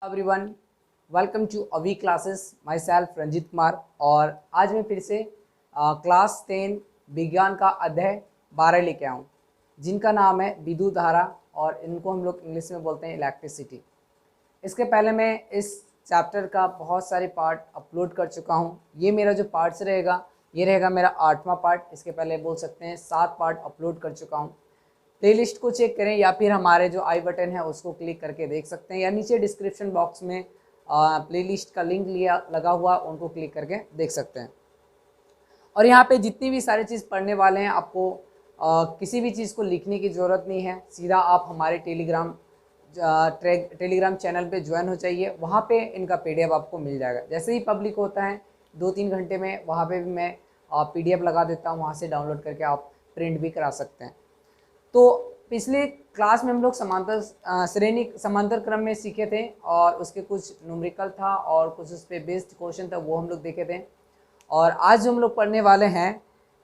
Everyone, welcome to Avi classes. My self Ranjit Kumar. और आज मैं फिर से क्लास 10 विज्ञान का अध्याय 12 लेके आऊँ, जिनका नाम है विद्युत धारा, और इनको हम लोग इंग्लिश में बोलते हैं इलेक्ट्रिसिटी। इसके पहले मैं इस चैप्टर का बहुत सारे पार्ट अपलोड कर चुका हूँ। ये मेरा जो पार्ट्स रहेगा, ये रहेगा मेरा 8वां पार्ट। इसके पहले बोल सकते हैं 7 पार्ट अपलोड कर चुका हूँ। प्लेलिस्ट को चेक करें या फिर हमारे जो आई बटन है उसको क्लिक करके देख सकते हैं, या नीचे डिस्क्रिप्शन बॉक्स में प्लेलिस्ट का लिंक लगा हुआ, उनको क्लिक करके देख सकते हैं। और यहाँ पे जितनी भी सारी चीज़ पढ़ने वाले हैं, आपको किसी भी चीज़ को लिखने की ज़रूरत नहीं है। सीधा आप हमारे टेलीग्राम चैनल पे ज्वाइन हो जाइए, वहाँ पे इनका PDF आपको मिल जाएगा। जैसे ही पब्लिक होता है 2-3 घंटे में वहाँ पे भी मैं PDF लगा देता हूँ, वहाँ से डाउनलोड करके आप प्रिंट भी करा सकते हैं। तो पिछले क्लास में हम लोग समांतर क्रम में सीखे थे, और उसके कुछ न्यूमेरिकल था और कुछ उस पर बेस्ड क्वेश्चन था, वो हम लोग देखे थे। और आज जो हम लोग पढ़ने वाले हैं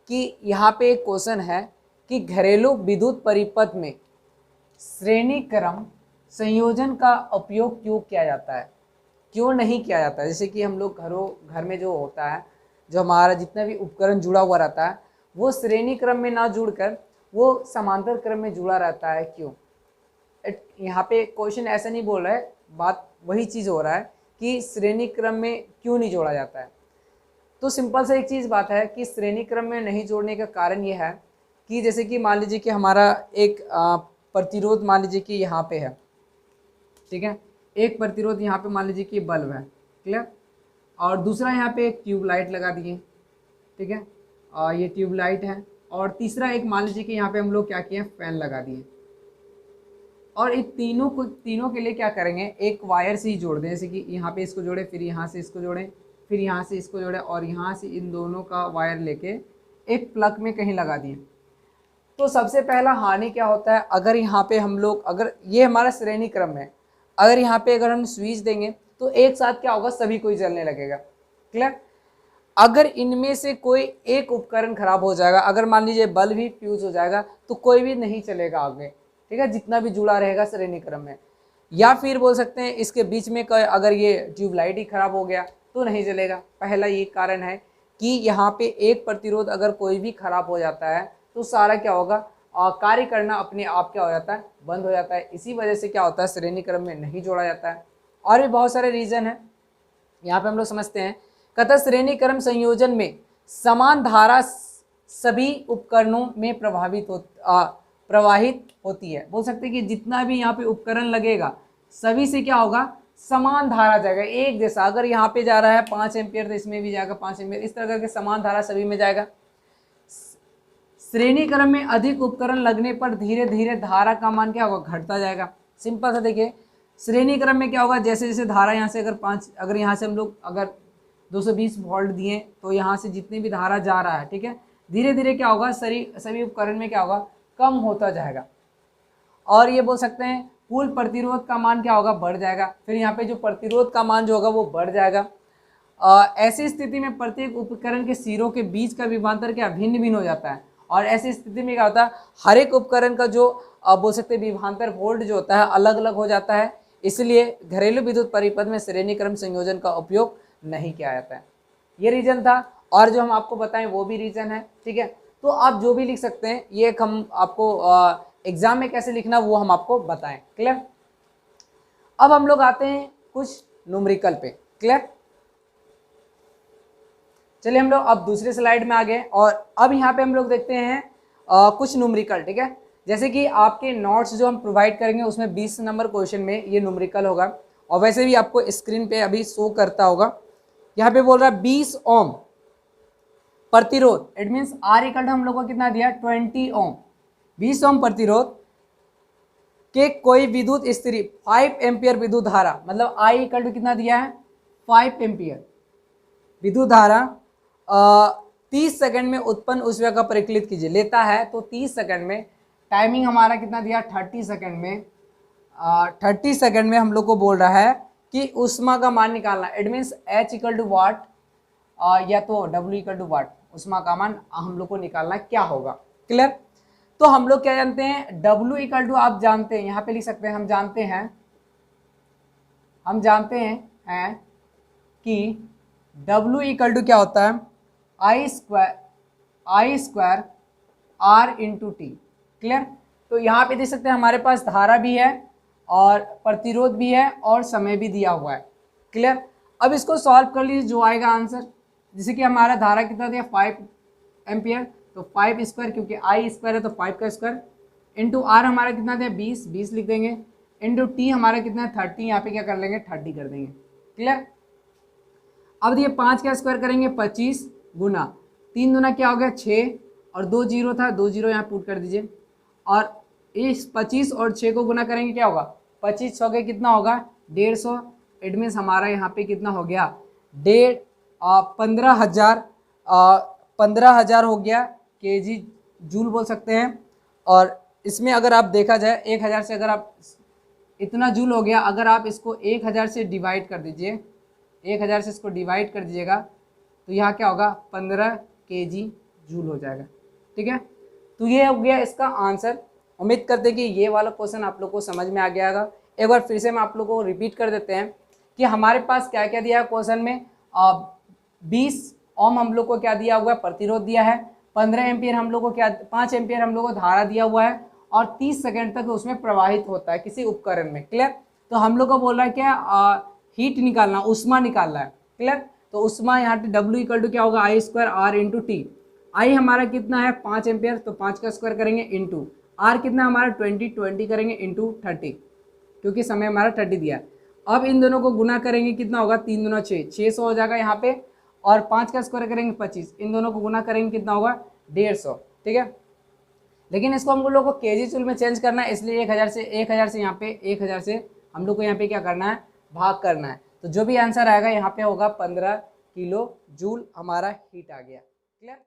कि यहाँ पे एक क्वेश्चन है कि घरेलू विद्युत परिपथ में श्रेणी क्रम संयोजन का उपयोग क्यों किया जाता है, क्यों नहीं किया जाता है। जैसे कि हम लोग घर में जो होता है, जो हमारा जितना भी उपकरण जुड़ा हुआ रहता है, वो श्रेणी क्रम में ना जुड़कर वो समांतर क्रम में जुड़ा रहता है, क्यों। यहाँ पे क्वेश्चन ऐसा नहीं बोल रहा है, बात वही चीज़ हो रहा है कि श्रेणी क्रम में क्यों नहीं जोड़ा जाता है। तो सिंपल सा एक चीज़ बात है कि श्रेणी क्रम में नहीं जोड़ने का कारण ये है कि जैसे कि मान लीजिए कि हमारा एक प्रतिरोध मान लीजिए कि यहाँ पे है, ठीक है। एक प्रतिरोध यहाँ पे मान लीजिए कि बल्ब है, क्लियर। और दूसरा यहाँ पे एक ट्यूबलाइट लगा दिए, ठीक है। ये ट्यूबलाइट है। और तीसरा एक मान लीजिए कि यहाँ पे हम लोग क्या किए, फैन लगा दिए। और इन तीनों के लिए क्या करेंगे, एक वायर से ही जोड़ दें। जैसे कि यहाँ पे इसको जोड़े, फिर यहाँ से इसको जोड़ें, फिर यहाँ से इसको जोड़े, और यहाँ से इन दोनों का वायर लेके एक प्लग में कहीं लगा दिए। तो सबसे पहला हानि क्या होता है, अगर यहाँ पे हम लोग, अगर ये हमारा श्रेणी क्रम है, अगर यहाँ पे अगर हम स्विच देंगे तो एक साथ क्या होगा, सभी को ही जलने लगेगा, क्लियर। अगर इनमें से कोई एक उपकरण खराब हो जाएगा, अगर मान लीजिए बल्ब ही फ्यूज हो जाएगा, तो कोई भी नहीं चलेगा आगे, ठीक है, जितना भी जुड़ा रहेगा श्रेणी क्रम में। या फिर बोल सकते हैं इसके बीच में अगर ये ट्यूबलाइट ही खराब हो गया तो नहीं चलेगा। पहला ये कारण है कि यहाँ पे एक प्रतिरोध अगर कोई भी खराब हो जाता है तो सारा क्या होगा, कार्य करना अपने आप क्या हो जाता है, बंद हो जाता है। इसी वजह से क्या होता है, श्रेणी क्रम में नहीं जोड़ा जाता है। और भी बहुत सारे रीज़न है, यहाँ पे हम लोग समझते हैं। कतः श्रेणी क्रम संयोजन में समान धारा सभी उपकरणों में प्रवाहित होती है। बोल सकते हैं कि जितना भी यहाँ पे उपकरण लगेगा, सभी से क्या होगा, समान धारा जाएगा, एक जैसा। अगर यहाँ पे जा रहा है 5 एम्पियर तो इसमें भी जाएगा 5 एम्पियर, इस तरह करके समान धारा सभी में जाएगा। श्रेणी क्रम में अधिक उपकरण लगने पर धीरे धीरे धारा का मान क्या होगा, घटता जाएगा। सिंपल सा देखिए, श्रेणी क्रम में क्या होगा, जैसे जैसे धारा यहाँ से अगर यहाँ से हम लोग अगर 220 वोल्ट दिए, तो यहाँ से जितनी भी धारा जा रहा है, ठीक है, धीरे धीरे क्या होगा, सभी उपकरण में क्या होगा, कम होता जाएगा। और ये बोल सकते हैं कुल प्रतिरोध का मान क्या होगा, बढ़ जाएगा। फिर यहाँ पे जो प्रतिरोध का मान जो होगा वो बढ़ जाएगा। ऐसी स्थिति में प्रत्येक उपकरण के सिरों के बीच का विभवांतर क्या भिन्न भिन्न हो जाता है। और ऐसी स्थिति में क्या होता है, हर एक उपकरण का जो बोल सकते हैं विभवांतर वोल्ट जो होता है अलग अलग हो जाता है। इसलिए घरेलू विद्युत परिपथ में श्रेणी क्रम संयोजन का उपयोग नहीं किया जाता है। ये रीजन था, और जो हम आपको बताएं वो भी रीजन है, ठीक है। तो आप जो भी लिख सकते हैं, ये हम आपको एग्जाम में कैसे लिखना वो हम आपको बताएं, क्लियर। अब हम लोग आते हैं कुछ न्यूमेरिकल पे, क्लियर। चलिए हम लोग अब दूसरे स्लाइड में आ गए, और अब यहाँ पे हम लोग देखते हैं कुछ न्यूमेरिकल, ठीक है। जैसे कि आपके नोट्स जो हम प्रोवाइड करेंगे उसमें 20 नंबर क्वेश्चन में ये न्यूमेरिकल होगा, और वैसे भी आपको स्क्रीन पे अभी शो करता होगा। यहाँ पे बोल रहा है 20 ओम प्रतिरोध, it means R equal to हम लोग को कितना दिया, 20 ओम। 20 ओम प्रतिरोध के कोई विद्युत स्थिति 5 एम्पियर विद्युत धारा, मतलब आई इक्वल टू कितना दिया है, 5 एम्पियर विद्युत धारा 30 सेकंड में उत्पन्न ऊष्मा का परिकलित कीजिए लेता है। तो 30 सेकंड में टाइमिंग हमारा कितना दिया, 30 सेकंड में 30 सेकंड में हम लोग को बोल रहा है कि ऊष्मा का मान निकालना। It means H equal to watt या तो W इक्वल टू वाट, ऊष्मा का मान हम लोग को निकालना क्या होगा, क्लियर। तो हम लोग क्या जानते हैं, W इक्वल टू आप जानते हैं, यहाँ पे लिख सकते हैं, हम जानते हैं हम जानते हैं कि W इक्वल टू क्या होता है, I square R into T. Clear. तो यहाँ पे देख सकते हैं हमारे पास धारा भी है और प्रतिरोध भी है और समय भी दिया हुआ है। क्लियर। अब इसको सॉल्व कर लीजिए, जो आएगा आंसर, जैसे कि हमारा धारा कितना दिया 5 एम्पियर, तो 5 स्क्वायर, क्योंकि आई स्क्वायर है तो 5 का स्क्वायर, इंटू आर हमारा कितना दिया 20 लिख देंगे, इंटू टी हमारा कितना है 30, यहाँ पे क्या कर लेंगे 30 कर देंगे। क्लियर। अब ये 5 का स्क्वायर करेंगे 25 गुना 3 दूना क्या हो गया 6 और 2 जीरो था, 2 जीरो यहाँ पुट कर दीजिए, और इस 25 और 6 को गुना करेंगे क्या होगा 25 सौ के कितना होगा 150। इट मीन्स हमारा यहाँ पे कितना हो गया 15,000 हो गया केजी जूल बोल सकते हैं। और इसमें अगर आप देखा जाए 1000 से, अगर आप इतना जूल हो गया, अगर आप इसको 1000 से डिवाइड कर दीजिए, 1000 से इसको डिवाइड कर दीजिएगा तो यहाँ क्या होगा 15 केजी जूल हो जाएगा। ठीक है, तो ये हो गया इसका आंसर। उम्मीद करते हैं कि ये वाला क्वेश्चन आप लोग को समझ में आ गया होगा। एक बार फिर से हम आप लोगों को रिपीट कर देते हैं कि हमारे पास क्या क्या दिया है क्वेश्चन में। 20 ओम हम लोग को क्या दिया हुआ है प्रतिरोध दिया है, 15 एम्पियर हम लोग को क्या 5 एम्पियर हम लोग को धारा दिया हुआ है, और 30 सेकंड तक उसमें प्रवाहित होता है किसी उपकरण में। क्लियर। तो हम लोग को बोल रहा है क्या हीट निकालना, उष्मा निकालना है। क्लियर। तो उष्मा यहाँ पे W इक्वल टू क्या होगा आई स्क्वायर R इंटू टी। आई हमारा कितना है 5 एम्पियर, तो 5 का स्क्वायर करेंगे इंटू आर कितना हमारा 20 करेंगे इंटू 30, क्योंकि समय हमारा 30 दिया है। अब इन दोनों को गुना करेंगे कितना होगा 3 दूना 6, 600 हो जाएगा यहाँ पे, और 5 का स्क्वायर करेंगे 25, इन दोनों को गुना करेंगे कितना होगा 150। ठीक है, लेकिन इसको हम लोग को केजी जूल में चेंज करना है, इसलिए 1000 से यहाँ पे 1000 से हम लोग को यहाँ पे क्या करना है भाग करना है। तो जो भी आंसर आएगा यहाँ पे होगा 15 किलो जूल हमारा हीट आ गया। क्लियर।